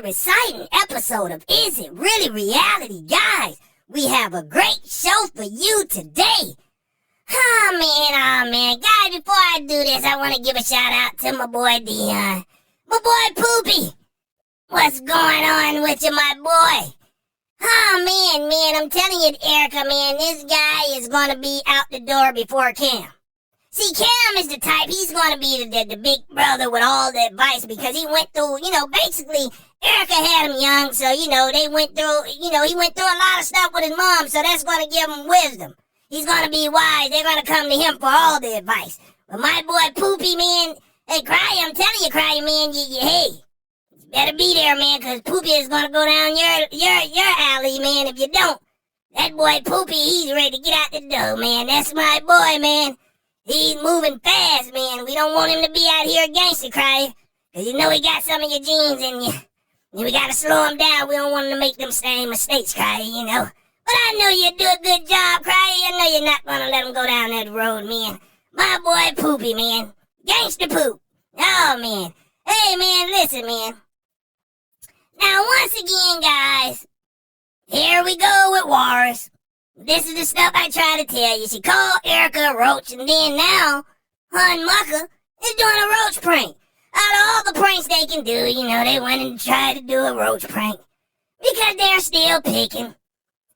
another exciting episode of Is It Really Reality? Guys, we have a great show for you today. Oh man. Guys, before I do this, I want to give a shout out to my boy Dion. My boy Poopy. What's going on with you, my boy? Oh man, I'm telling you, Erica, man, this guy is going to be out the door before Cam. See, Cam is the type, he's going to be the big brother with all the advice because he went through, basically, Erica had him young, so, they went through, he went through a lot of stuff with his mom, so that's going to give him wisdom. He's going to be wise. They're going to come to him for all the advice. But my boy Poopy, man, hey, Cry, I'm telling you, Cry, man, you better be there, man, because Poopy is going to go down your alley, man, if you don't. That boy Poopy, he's ready to get out the door, man. That's my boy, man. He's moving fast, man. We don't want him to be out here gangster, Cry, because he got some of your genes in you. And we got to slow him down. We don't want him to make them same mistakes, Cry, But I know you do a good job, Cry. I know you're not going to let him go down that road, man. My boy Poopy, man. Gangster Poop. Oh, man. Hey, man, listen, man. Now, once again, guys, here we go with Walrus. This is the stuff I try to tell you. She called Erica a roach, and then now, Hun Mucker is doing a roach prank. Out of all the pranks they can do, they went and tried to do a roach prank. Because they're still picking.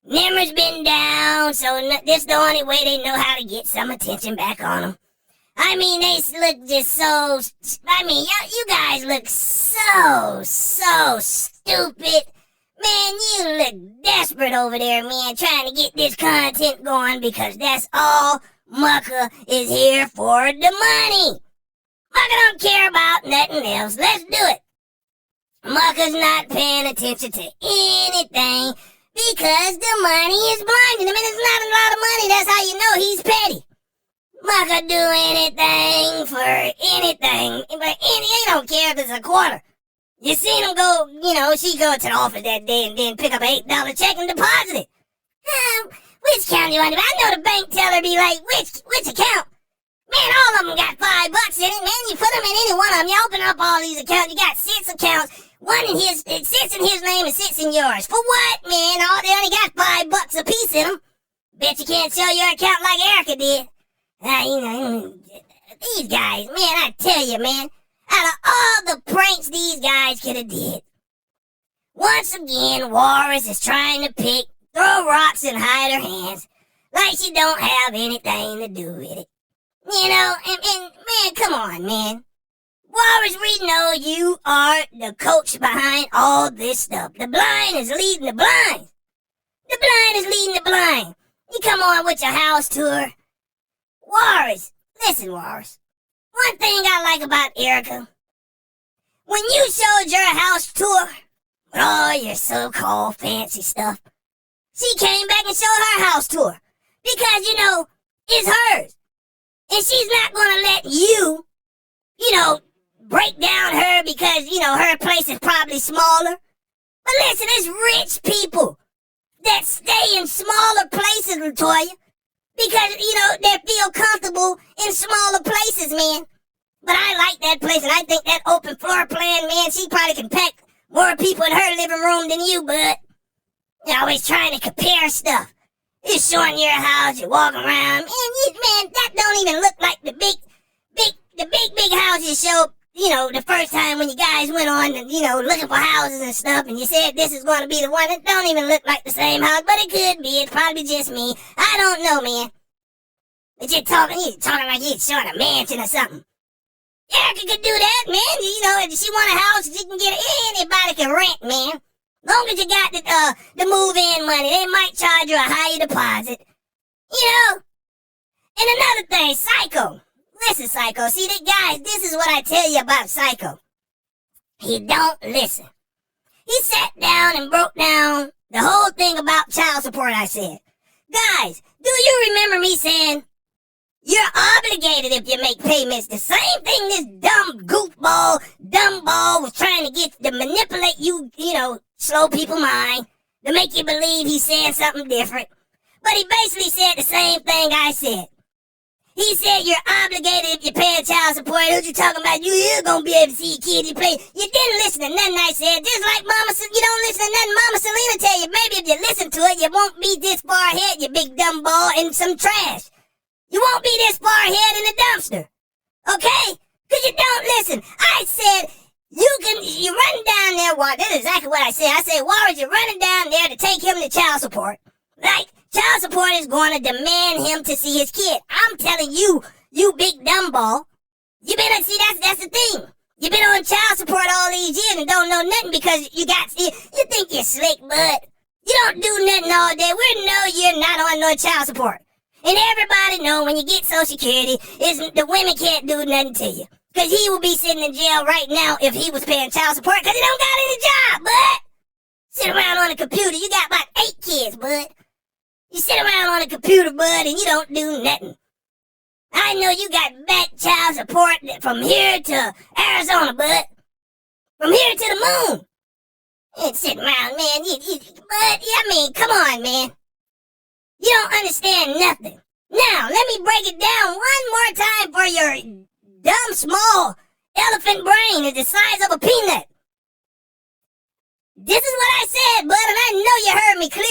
Nimmer's been down, so this is the only way they know how to get some attention back on them. I mean, they look just so... you guys look so stupid. Man, you look desperate over there, man, trying to get this content going because that's all Mucker is here for, the money. Mucker don't care about nothing else. Let's do it. Mucker's not paying attention to anything because the money is blinding him, and it's not a lot of money. That's how you know he's petty. Mucker do anything for anything, but he don't care if it's a quarter. You seen him go, she go to the office that day and then pick up an $8 check and deposit it. Which account you want to? I know the bank teller be like, which account? Man, all of them got $5 in it, man. You put them in any one of them. You open up all these accounts. You got 6 accounts. It sits in his name and sits in yours. For what, man? They only got $5 a piece in them. Bet you can't show your account like Erica did. These guys, man, I tell you, man. Out of all the pranks these guys could have did, once again, Walrus is trying to throw rocks and hide her hands like she don't have anything to do with it. And man, come on, man. Walrus, we know you are the coach behind all this stuff. The blind is leading the blind. The blind is leading the blind. You come on with your house tour. Walrus, listen, Walrus. One thing I like about Erica, when you showed your house tour with all your so-called fancy stuff, she came back and showed her house tour because, it's hers. And she's not going to let you, break down her because, her place is probably smaller. But listen, it's rich people that stay in smaller places, Latoya. Because, they feel comfortable in smaller places, man. But I like that place, and I think that open floor plan, man, she probably can pack more people in her living room than you, bud. You're always trying to compare stuff. You're showing your house, you walk around, man, that don't even look like the big house you showed, the first time when you guys went on, looking for houses and stuff, and you said this is going to be the one. It don't even look like the same house, but it could be. It's probably just me. I don't know, man. But you're talking like you're showing a mansion or something. Erica could do that, man. If she want a house, she can get it. Anybody can rent, man. Long as you got the move-in money, they might charge you a higher deposit. And another thing, Psycho. Listen, Psycho. See, guys, this is what I tell you about Psycho. He don't listen. He sat down and broke down the whole thing about child support, I said. Guys, do you remember me saying, you're obligated if you make payments? The same thing this dumb ball was trying to get to manipulate you, slow people mind, to make you believe he's saying something different. But he basically said the same thing I said. He said you're obligated if you're paying child support. What you talking about? You're gonna be able to see your kid. You didn't listen to nothing I said. Just like you don't listen to nothing Mama Selena tell you. Maybe if you listen to it, you won't be this far ahead, you big dumb ball, in some trash. You won't be this far ahead in the dumpster. Okay? Because you don't listen. I said, you're running down there, that's exactly what I said. I said, Warren, you're running down there to take him to child support. Like, child support is going to demand him to see his kid. I'm telling you, you big dumb ball. You been, see, that's the thing. You been on child support all these years and don't know nothing because you think you're slick, bud. You don't do nothing all day. We know you're not on no child support. And everybody know when you get Social Security, the women can't do nothing to you. Because he will be sitting in jail right now if he was paying child support because he don't got any job, bud. Sit around on a computer. You got about 8 kids, bud. You sit around on a computer, bud, and you don't do nothing. I know you got back child support from here to Arizona, bud. From here to the moon. And sitting around, man. Come on, man. You don't understand nothing. Now, let me break it down one more time for your dumb, small elephant brain is the size of a peanut. This is what I said, bud, and I know you heard me clear.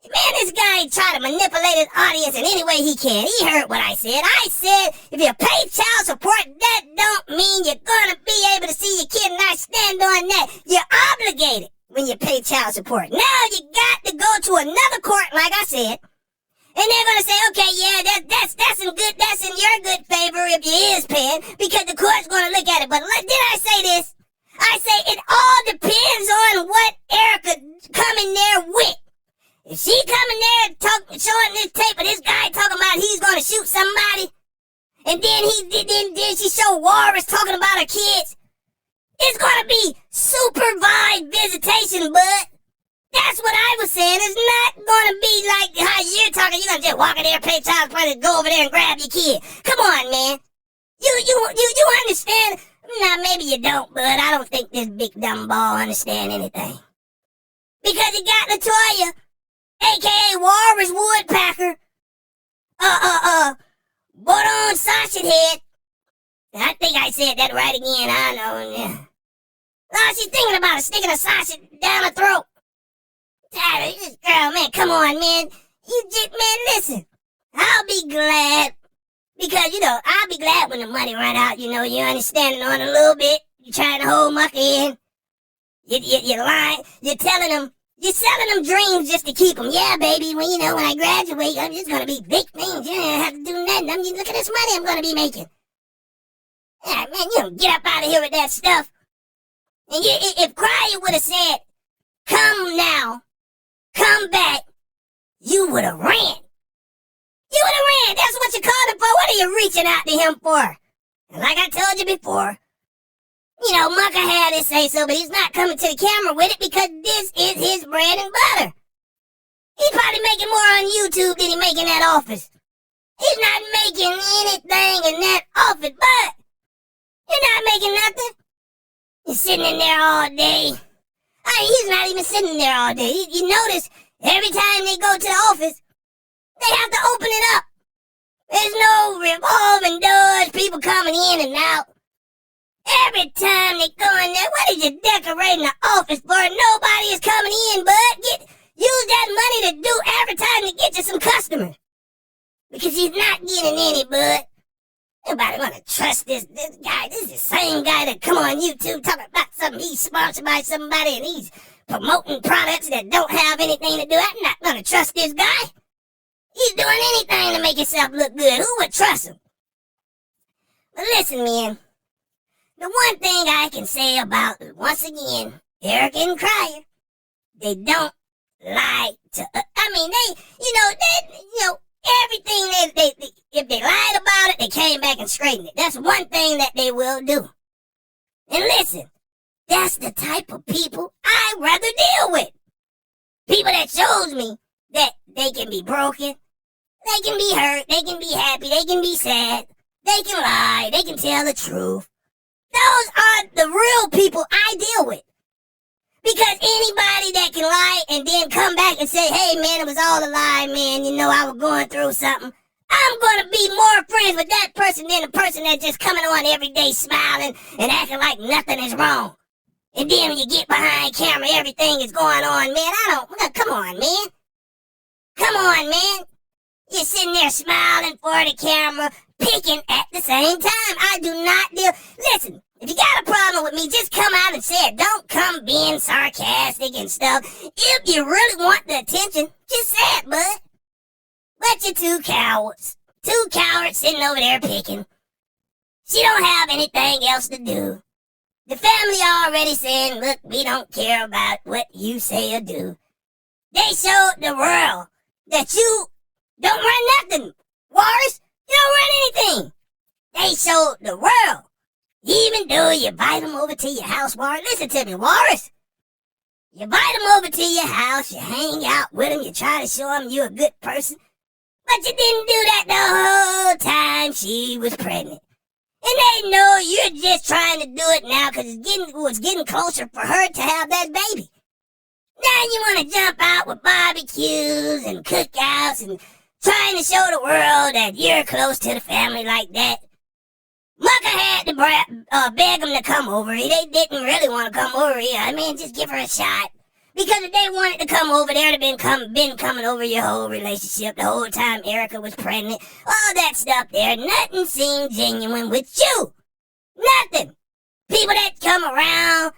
Man, this guy tried to manipulate his audience in any way he can. He heard what I said. I said, if you pay child support, that don't mean you're gonna be able to see your kid, and I stand on that. You're obligated when you pay child support. Now you got to go to another court, like I said, and they're gonna say, okay, yeah, that's in your good favor if you is paying, because the court's gonna look at it. But did I say this? I say it all depends on what Erica come in there with. If she come in there showing this tape of this guy talking about he's gonna shoot somebody, and then she show Walrus talking about her kids, it's gonna be supervised visitation, bud. That's what I was saying. It's not gonna be like how you're talking. You're gonna just walk in there, pay child support, and go over there and grab your kid. Come on, man. You understand? Nah, maybe you don't, bud. I don't think this big dumb ball understand anything. Because he got Latoya, a.k.a. Walrus Woodpacker, bought on sausage head. I think I said that right again. I know, yeah. Oh, she's thinking about it, sticking a sausage down her throat. This girl, man, come on, man. Listen. I'll be glad. Because, I'll be glad when the money run out. You're understanding on a little bit. You're trying to hold Mucker in. You're lying. You're telling them. You're selling them dreams just to keep them. Yeah, baby, when I graduate, I'm just going to be big things. You don't have to do nothing. Look at this money I'm going to be making. Yeah, man, get up out of here with that stuff. And if Cryer would have said, come now, come back, you would have ran. You would have ran. That's what you called him for. What are you reaching out to him for? And like I told you before, Mucker had his say-so, but he's not coming to the camera with it because this is his bread and butter. He's probably making more on YouTube than he making that office. He's not making anything in that office, but you're not making nothing. He's sitting in there all day. He's not even sitting there all day. You notice every time they go to the office, they have to open it up. There's no revolving doors, people coming in and out. Every time they go in there, what is you decorating the office for? Nobody is coming in, bud. Use that money to do advertising to get you some customers. Because he's not getting any, bud. Nobody want to trust this guy. This is the same guy that come on YouTube talking about something he's sponsored by somebody and he's promoting products that don't have anything to do. I'm not going to trust this guy. He's doing anything to make himself look good. Who would trust him? But listen, man. The one thing I can say about, once again, Eric and Cryer, they don't lie to, everything if they lied about it, they came back and straightened it. That's one thing that they will do. And listen, that's the type of people I'd rather deal with. People that shows me that they can be broken, they can be hurt, they can be happy, they can be sad, they can lie, they can tell the truth. Those are the real people I deal with. Because anybody that can lie and then come back and say, hey, man, it was all a lie, man, I was going through something, I'm gonna be more friends with that person than the person that's just coming on every day smiling and acting like nothing is wrong. And then when you get behind camera, everything is going on, man. Come on, man. Come on, man. You're sitting there smiling for the camera, picking at the same time. I do not deal. Listen, if you got a problem with me, just come out and say it. Don't come being sarcastic and stuff. If you really want the attention, just say it, bud. But you're two cowards. Two cowards sitting over there picking. She don't have anything else to do. The family already saying, look, we don't care about what you say or do. They showed the world that you don't run nothing, Warris. You don't run anything. They showed the world. Even though you invite them over to your house, Warris. Listen to me, Warris. You invite them over to your house. You hang out with them. You try to show them you're a good person. But you didn't do that the whole time she was pregnant. And they know you're just trying to do it now because it was getting closer for her to have that baby. Now you want to jump out with barbecues and cookouts and trying to show the world that you're close to the family like that. Mucker had to beg them to come over. They didn't really want to come over here. I mean, just give her a shot. Because if they wanted to come over, they would have been coming over your whole relationship the whole time Erica was pregnant. All that stuff there. Nothing seemed genuine with you. Nothing. People that come around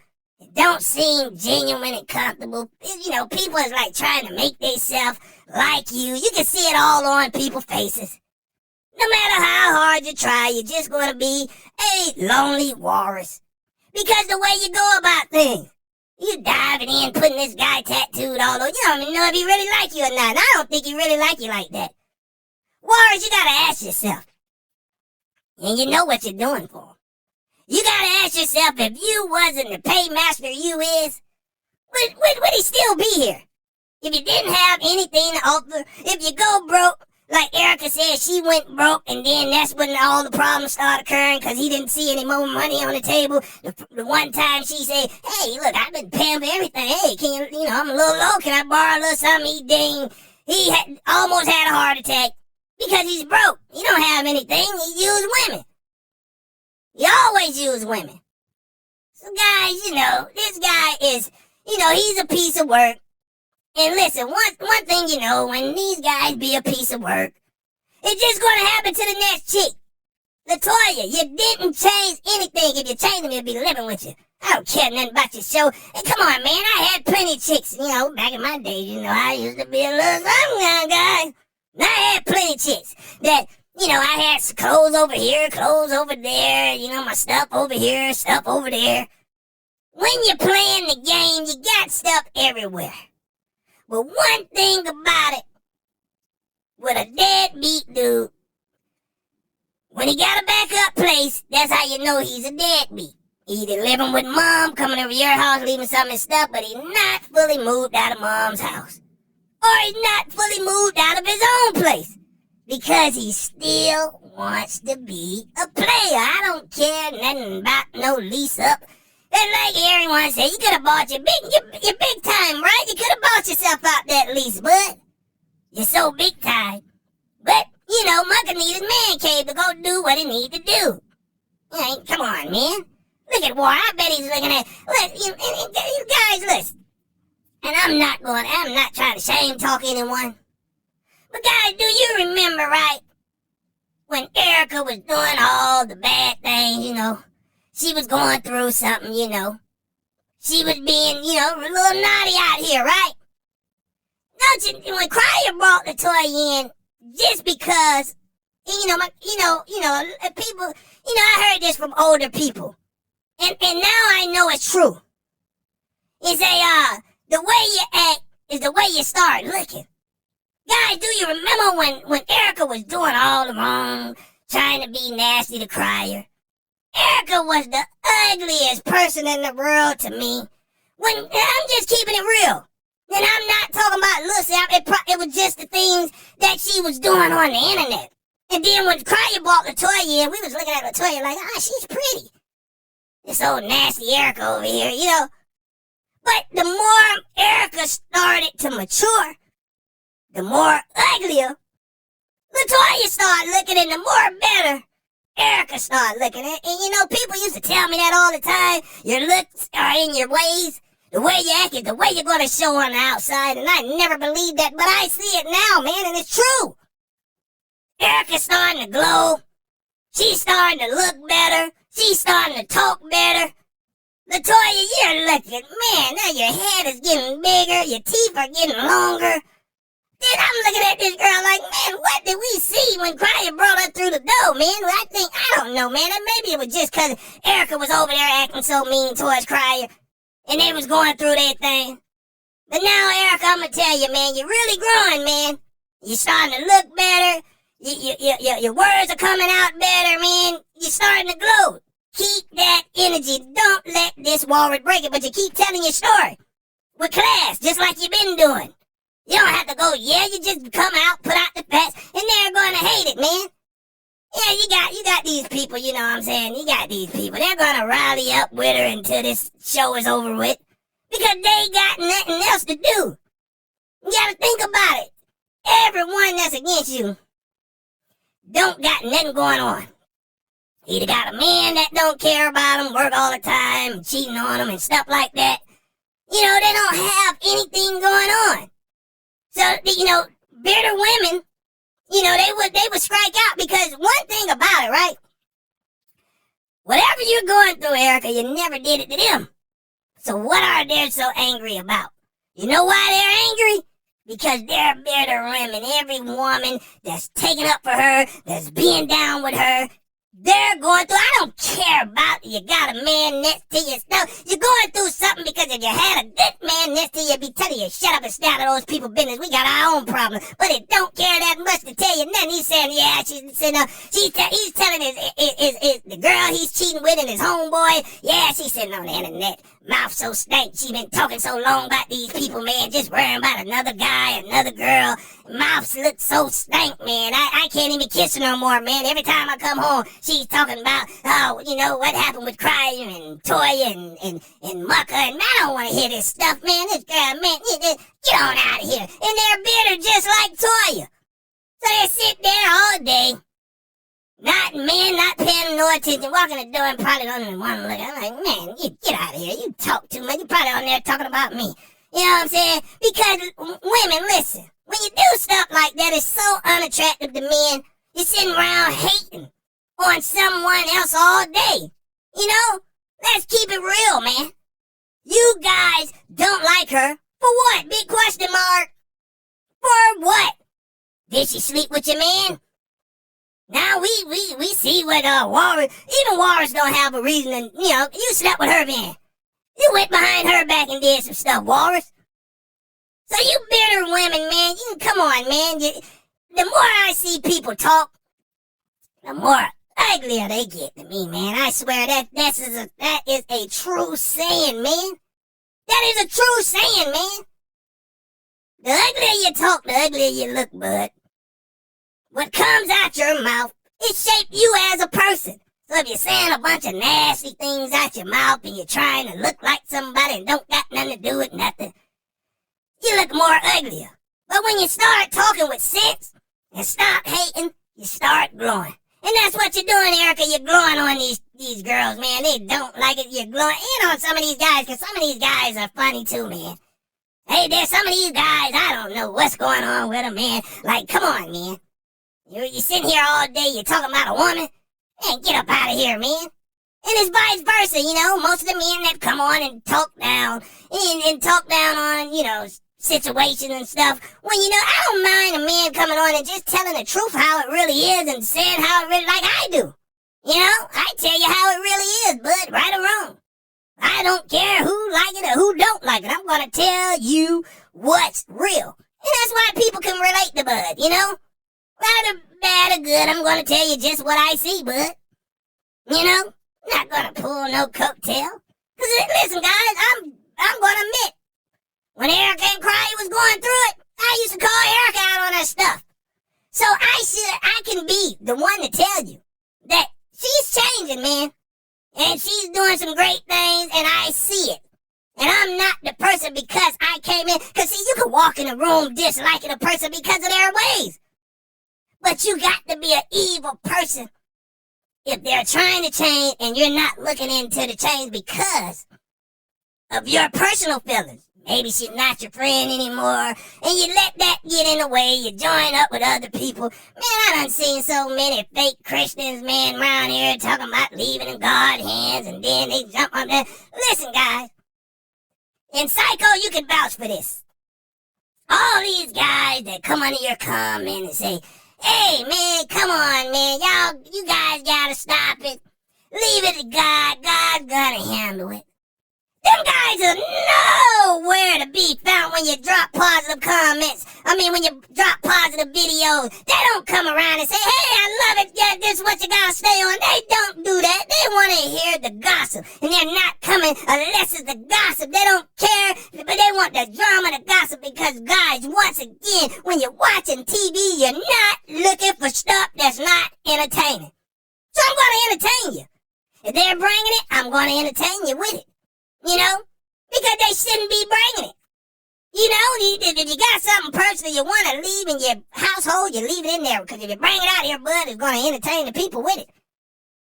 don't seem genuine and comfortable. You know, people is like trying to make themselves like you. You can see it all on people's faces. No matter how hard you try, you're just going to be a lonely walrus. Because the way you go about things. You diving in, putting this guy tattooed all over. You don't even know if he really like you or not. And I don't think he really like you like that. Warriors, you gotta ask yourself. And you know what you're doing for him. You gotta ask yourself, if you wasn't the paymaster you is, would he still be here? If you didn't have anything to offer, if you go broke, like Erica said, she went broke, and then that's when all the problems started occurring because he didn't see any more money on the table. The one time she said, hey, look, I've been paying for everything. Hey, I'm a little low. Can I borrow a little something? He almost had a heart attack because he's broke. He don't have anything. He used women. He always used women. So, guys, this guy is, he's a piece of work. And listen, one thing when these guys be a piece of work, it's just going to happen to the next chick. Latoya, you didn't change anything. If you changed them, you'd be living with you. I don't care nothing about your show. And come on, man, I had plenty of chicks. Back in my days, I used to be a little something guy. I had plenty of chicks that, I had some clothes over here, clothes over there, my stuff over here, stuff over there. When you're playing the game, you got stuff everywhere. But one thing about it, with a deadbeat dude, when he got a backup place, that's how you know he's a deadbeat. Either living with mom, coming over your house, leaving some of his stuff, but he's not fully moved out of mom's house. Or he's not fully moved out of his own place. Because he still wants to be a player. I don't care nothing about no lease up. And like everyone said, you could have bought your big time, right? You could have bought yourself out that lease, bud. You're so big time. But, Mucker need his man cave to go do what he need to do. Come on, man. Look at War. I bet he's looking at... Look, you guys, listen. And I'm not trying to shame talk anyone. But guys, do you remember, right? When Erica was doing all the bad things, she was going through something, She was being, a little naughty out here, right? Don't you, when Crier brought the toy in, just because, people, I heard this from older people. And now I know it's true. It's the way you act is the way you start looking. Guys, do you remember when Erica was doing all the wrong, trying to be nasty to Crier? Erica was the ugliest person in the world to me. I'm just keeping it real. And I'm not talking about looks. It was just the things that she was doing on the internet. And then when Crier bought Latoya in, we was looking at Latoya like, she's pretty. This old nasty Erica over here, But the more Erica started to mature, the more uglier LaToya started looking, and the more better Erica started looking. And you know, people used to tell me that all the time. Your looks are in your ways. The way you act is the way you're going to show on the outside. And I never believed that, but I see it now, man, and it's true. Erica's starting to glow. She's starting to look better. She's starting to talk better. LaToya, you're looking, man, now your head is getting bigger. Your teeth are getting longer. Then I'm looking at this girl like, man, what did we see when Crier brought her through the door, man? Well, I don't know, man. Maybe it was just because Erica was over there acting so mean towards Crier, and they was going through their thing. But now, Erica, I'm going to tell you, man, you're really growing, man. You're starting to look better. Your words are coming out better, man. You're starting to glow. Keep that energy. Don't let this walrus break it, but you keep telling your story with class, just like you've been doing. You don't have to go, you just come out, put out the facts, and they're going to hate it, man. Yeah, you got these people, you know what I'm saying? You got these people. They're going to rally up with her until this show is over with because they got nothing else to do. You got to think about it. Everyone that's against you don't got nothing going on. Either got a man that don't care about them, work all the time, cheating on them and stuff like that. You know, they don't have anything going on. So, you know, bitter women, you know, they would strike out because one thing about it, right? Whatever you're going through, Erica, you never did it to them. So what are they so angry about? You know why they're angry? Because they're bitter women. Every woman that's taking up for her, that's being down with her, they're going through, I don't care about you got a man next to you. No, you're going through something because if you had a good man next to you, be telling you, shut up and stay out of those people's business. We got our own problem. But it don't care that much to tell you nothing. He's saying, yeah, he's telling the girl he's cheating with and his homeboy, yeah, she's sitting on the internet. Mouth so stank. She been talking so long about these people, man, just worrying about another guy, another girl. Mouths look so stank, man. I can't even kiss her no more, man. Every time I come home, she's talking about, oh, you know, what happened with Crier and Toya and Mucker. And I don't want to hear this stuff, man. This girl, man, get on out of here. And they're bitter just like Toya. So they sit there all day. Not paying no attention, walking the door and probably don't even want to look. I'm like, man, you get out of here. You talk too much. You probably on there talking about me. You know what I'm saying? Because women, listen, when you do stuff like that, it's so unattractive to men. You're sitting around hating on someone else all day. You know? Let's keep it real, man. You guys don't like her. For what? Big question mark. For what? Did she sleep with your man? Now we see what Walrus, even Walrus don't have a reason to, you know, you slept with her man. You went behind her back and did some stuff, Walrus. So you bitter women, man, come on, man. The more I see people talk, the more uglier they get to me, man. I swear that is a true saying, man. That is a true saying, man. The uglier you talk, the uglier you look, bud. What comes out your mouth, it shapes you as a person. So if you're saying a bunch of nasty things out your mouth and you're trying to look like somebody and don't got nothing to do with nothing, you look more uglier. But when you start talking with sense and stop hating, you start glowing. And that's what you're doing, Erica. You're glowing on these girls, man. They don't like it. You're glowing in on some of these guys because some of these guys are funny too, man. Hey, there's some of these guys, I don't know what's going on with them, man. Like, come on, man. You're sitting here all day, you're talking about a woman? Man, get up out of here, man. And it's vice versa, you know. Most of the men that come on and talk down, and talk down on, you know, situations and stuff. Well, you know, I don't mind a man coming on and just telling the truth how it really is and saying how it really, like I do. You know, I tell you how it really is, bud, right or wrong. I don't care who like it or who don't like it. I'm going to tell you what's real. And that's why people can relate to Bud, you know. Rather bad or good, I'm going to tell you just what I see, bud. You know, not going to pull no coattail. Because, listen, guys, I'm going to admit, when Erica and Crier was going through it, I used to call Erica out on her stuff. So I can be the one to tell you that she's changing, man. And she's doing some great things, and I see it. And I'm not the person because I came in. Because, see, you can walk in a room disliking a person because of their ways. But you got to be an evil person if they're trying to change and you're not looking into the change because of your personal feelings. Maybe she's not your friend anymore, and you let that get in the way. You join up with other people. Man, I done seen so many fake Christians, man, around here talking about leaving in God's hands, and then they jump on there. Listen, guys, in Psycho, you can vouch for this. All these guys that come under your comment and say, hey, man, come on, man, you guys gotta stop it. Leave it to God. God's gonna handle it. Them guys are nowhere to be found when you drop positive comments. When you drop positive videos. They don't come around and say, hey, I love it. Yeah, this is what you gotta stay on. They don't do that. They want to hear the gossip. And they're not coming unless it's the gossip. They don't care, but they want the drama, the gossip. Because, guys, once again, when you're watching TV, you're not looking for stuff that's not entertaining. So I'm going to entertain you. If they're bringing it, I'm going to entertain you with it. You know, because they shouldn't be bringing it. You know, if you got something personal you want to leave in your household, you leave it in there. Because if you bring it out here, bud, it's going to entertain the people with it.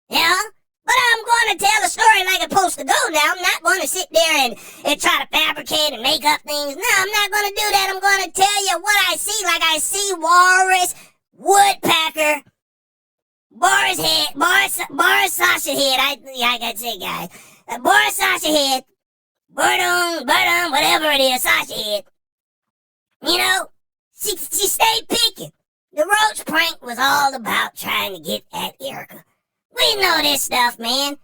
You know? But I'm going to tell the story like it's supposed to go now. I'm not going to sit there and try to fabricate and make up things. No, I'm not going to do that. I'm going to tell you what I see. Like I see walrus, woodpecker, Boris Sasha head. I got to say, guys. Boris Sasha head, Birdon, whatever it is, Sasha head. You know, she stayed picking. The roach prank was all about trying to get at Erica. We know this stuff, man.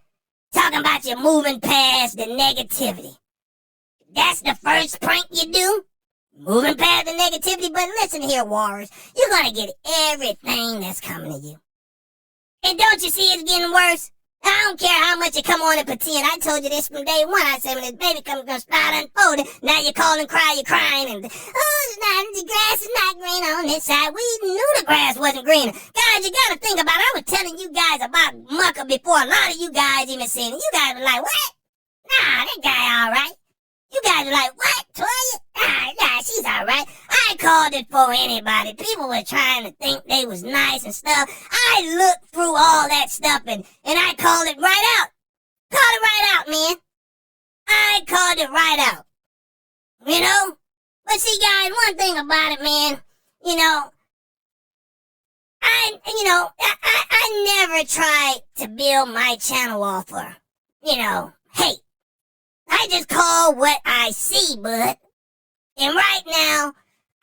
Talking about you moving past the negativity. That's the first prank you do? Moving past the negativity? But listen here, Warriors. You're gonna get everything that's coming to you. And don't you see it's getting worse? I don't care how much you come on and pretend. I told you this from day one. I said when this baby comes gonna start unfolding, now you call and cry, you're crying, and the grass is not green on this side. We knew the grass wasn't green. Guys, you gotta think about it. I was telling you guys about Mucker before a lot of you guys even seen it. You guys were like, what? Nah, that guy alright. You guys were like, what, Toya? Nah, she's alright. I called it for anybody. People were trying to think they was nice and stuff. I looked through all that stuff and I called it right out. Called it right out, man. I called it right out. You know? But see, guys, one thing about it, man, you know, I never tried to build my channel off of, hate. I just call what I see, bud. And right now,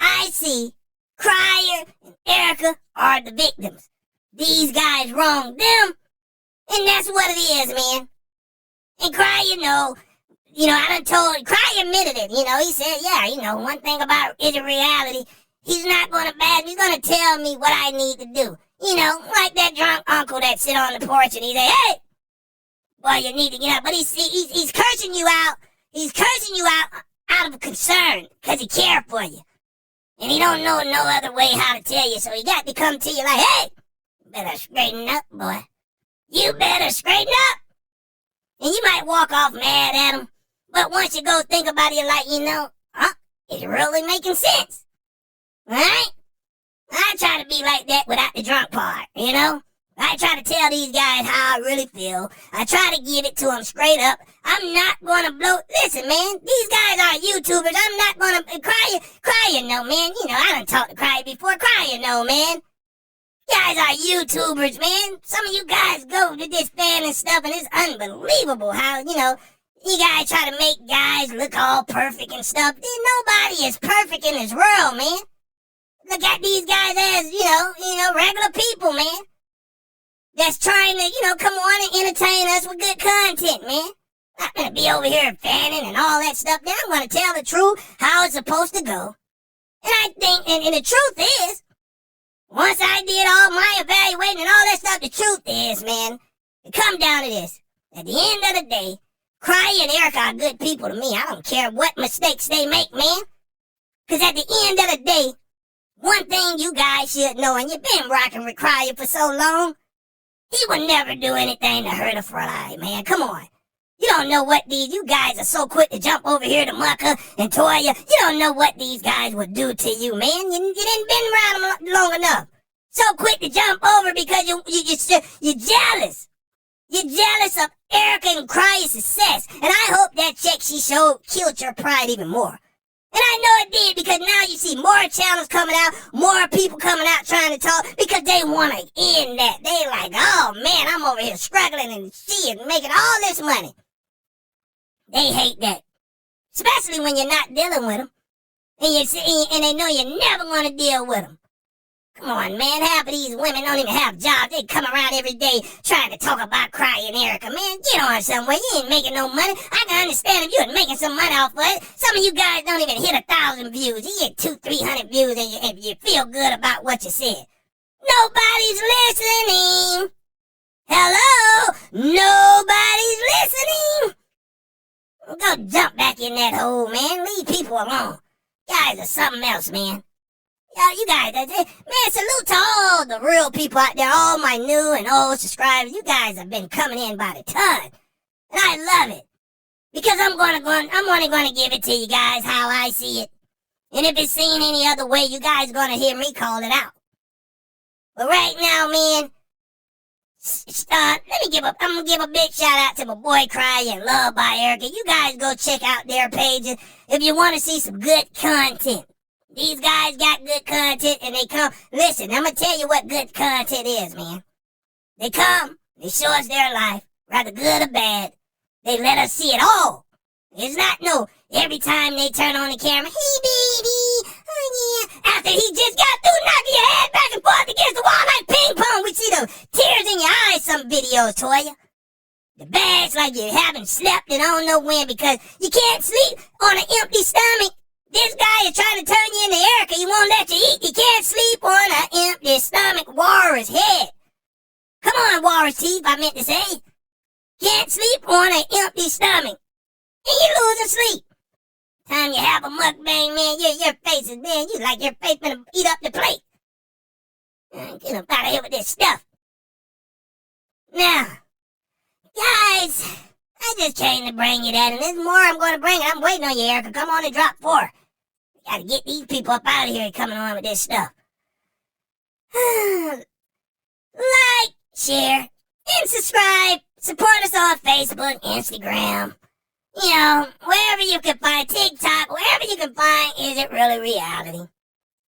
I see Crier and Erica are the victims. These guys wronged them, and that's what it is, man. And Crier, I done told, Crier admitted it, he said, yeah, one thing about it is a reality. He's not going to bad, he's going to tell me what I need to do. Like that drunk uncle that sit on the porch and he say, hey, boy, you need to get up. But he's cursing you out. He's cursing you out of concern because he cares for you. And he don't know no other way how to tell you. So he got to come to you like, hey, you better straighten up, boy. You better straighten up. And you might walk off mad at him. But once you go think about it, you're like, it's really making sense. Right? I try to be like that without the drunk part, I try to tell these guys how I really feel. I try to give it to them straight up. I'm not going to blow. Listen, man, these guys are YouTubers. I'm not going to cry, man. I done talked to Cry before. Cry, man. Guys are YouTubers, man. Some of you guys go to this fan and stuff, and it's unbelievable how, you guys try to make guys look all perfect and stuff. Nobody is perfect in this world, man. Look at these guys as, regular people, man. That's trying to, come on and entertain us with good content, man. Not gonna be over here fanning and all that stuff. Then I'm gonna tell the truth, how it's supposed to go. And I think, and the truth is, once I did all my evaluating and all that stuff, the truth is, man, it come down to this. At the end of the day, Cry and Erica are good people to me. I don't care what mistakes they make, man. Because at the end of the day, one thing you guys should know, and you've been rocking with Cry for so long, he would never do anything to hurt a fly, man. Come on. You don't know what you guys are so quick to jump over here to Mucker and Toya. You don't know what these guys would do to you, man. You didn't been around them long enough. so quick to jump over because you're jealous. You're jealous of Erica and Cry's success. And I hope that check she showed killed your pride even more. And I know it did because now you see more channels coming out, more people coming out trying to talk because they want to end that. They like, oh man, I'm over here struggling and she is making all this money. They hate that. Especially when you're not dealing with them. And they know you're never going to deal with them. Come on, man. Half of these women don't even have jobs. They come around every day trying to talk about Cry and Erica. Man, get on somewhere. You ain't making no money. I can understand if you was making some money off of it. Some of you guys don't even hit 1,000 views. You get 200-300 views and you feel good about what you said. Nobody's listening. Hello? Nobody's listening. Go jump back in that hole, man. Leave people alone. Guys are something else, man. You guys, man, salute to all the real people out there, all my new and old subscribers. You guys have been coming in by the ton. And I love it. Because I'm only going to give it to you guys how I see it. And if it's seen any other way, you guys are going to hear me call it out. But right now, man, I'm going to give a big shout out to my boy Cry and Luvd by Erica. You guys go check out their pages if you want to see some good content. These guys got good content and they come. Listen, I'm going to tell you what good content is, man. They come, they show us their life, rather good or bad. They let us see it all. It's not no, every time they turn on the camera, hey baby, oh yeah. After he just got through knocking your head back and forth against the wall like ping pong, we see the tears in your eyes, some videos, Toya. The bad's like you haven't slept and I don't know when because you can't sleep on an empty stomach. This guy is trying to turn you into Erica. He won't let you eat. You can't sleep on an empty stomach. Walrus head. Come on, walrus teeth, I meant to say. Can't sleep on an empty stomach. And you losing sleep. Time you have a mukbang, man, your face is, man, you like your face gonna eat up the plate. Get up out of here with this stuff. Now, guys, I just came to bring you that, and there's more I'm going to bring. I'm waiting on you, Erica. Come on and drop 4. Got to get these people up out of here coming on with this stuff. Like, share, and subscribe. Support us on Facebook, Instagram. You know, wherever you can find TikTok, wherever you can find Is It Really Reality?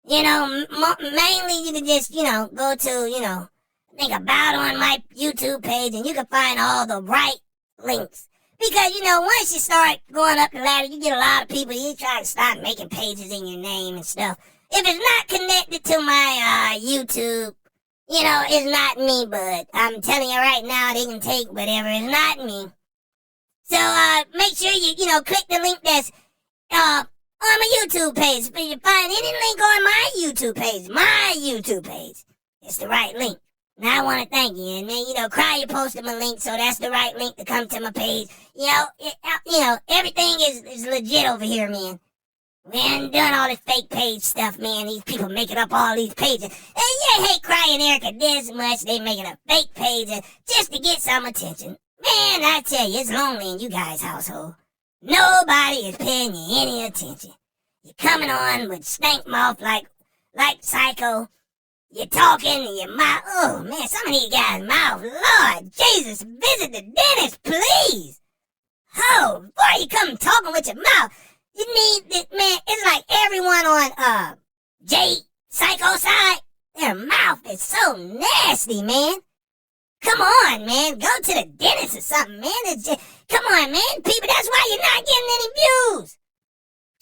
You know, mainly you can just, go to, think about on my YouTube page, and you can find all the right links. Because, once you start going up the ladder, you get a lot of people, you try to start making pages in your name and stuff. If it's not connected to my YouTube, it's not me, but I'm telling you right now, they can take whatever. It's not me. So, make sure you, click the link that's on my YouTube page. If you find any link on my YouTube page, it's the right link. Now I want to thank you, and then, Cry, you posted my link, so that's the right link to come to my page. Everything is legit over here, man. We ain't done all this fake page stuff, man. These people making up all these pages. And you hate Cry and Erica this much, they making up fake pages just to get some attention. Man, I tell you, it's lonely in you guys' household. Nobody is paying you any attention. You're coming on with stank mouth like Psycho. You're talking and your mouth. Oh, man, some of these guys' mouth. Lord Jesus, visit the dentist, please. Oh, before you come talking with your mouth, you need this, man. It's like everyone on J Psycho side. Their mouth is so nasty, man. Come on, man. Go to the dentist or something, man. It's just, come on, man. People, that's why you're not getting any views.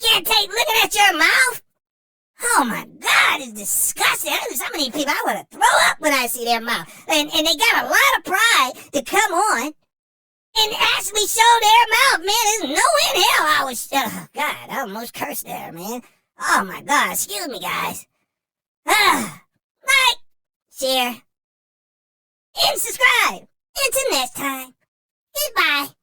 Can't take looking at your mouth. Oh my God, it's disgusting. Some of these people, I want to throw up when I see their mouth. And they got a lot of pride to come on and actually show their mouth, man. There's no way in hell I was, oh God, I almost cursed there, man. Oh my God, excuse me, guys. Like, share, and subscribe. Until next time, goodbye.